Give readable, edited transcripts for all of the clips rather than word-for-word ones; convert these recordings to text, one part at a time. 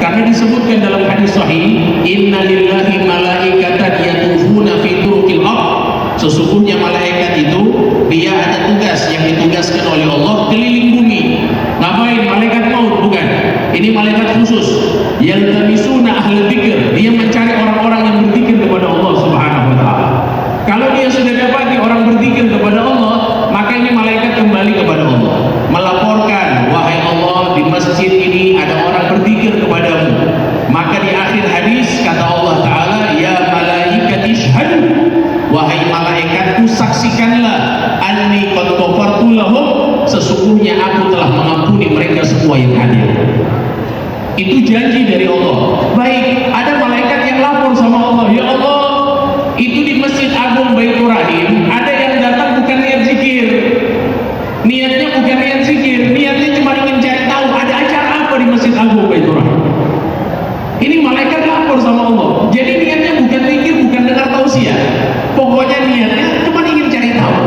Karena disebutkan dalam hadis sahih, inna lillahi malaikatan yatufuna fi turuqil ardh. Sesungguhnya malaikat itu dia ada tugas yang ditugaskan oleh Allah keliling bumi. Ngapain? Malaikat maut? Bukan. Ini malaikat khusus. Yaltamisuna ahli dzikr. Dia mencari orang-orang yang berzikir kepada Allah Subhanahu wa taala. Kalau dia sudah dapati orang berzikir kepada Allah, maka ini malaikat kembali kepada Allah, melaporkan, wahai Allah, di masjid ini ada orang berzikir kepadamu. Maka di akhir hadis kata Allah Ta'ala, ya malaikati syhadu, wahai malaikatku saksikanlah, anni qad ghafartu lahum, sesungguhnya aku telah mengampuni mereka semua yang hadir. Itu janji dari Allah. Baik, ada malaikat yang lapor sama Allah, ya Allah, itu di Masjid Agung Baitur Rahim ada yang datang bukan niat zikir, niatnya bukan niat zikir, niatnya cuma ingin cari tahu ada acara apa di Masjid Agung Baitur Rahim. Ini malaikat lapor sama Allah. Jadi niatnya bukan zikir, bukan dengar tausiah, pokoknya niatnya cuma ingin cari tahu,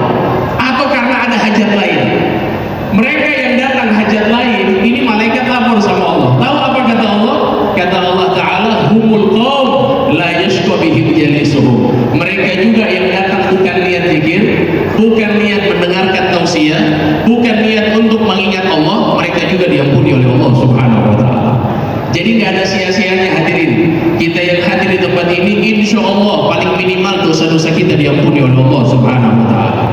atau karena ada hajat lain. Mereka yang datang hajat lain, ini malaikat lapor sama Allah. Tahu apa kata Allah? Kata Allah Ta'ala, humul qaum la yashqa bihim jalisuhum. Mereka juga yang datang bukan niat zikir, bukan niat mendengarkan tausiah, bukan niat untuk mengingat Allah, mereka juga diampuni oleh Allah Subhanahu wa taala. Jadi nggak ada sia-sianya hadirin. Kita yang hadir di tempat ini, insya Allah paling minimal dosa-dosa kita diampuni oleh Allah Subhanahu wa taala.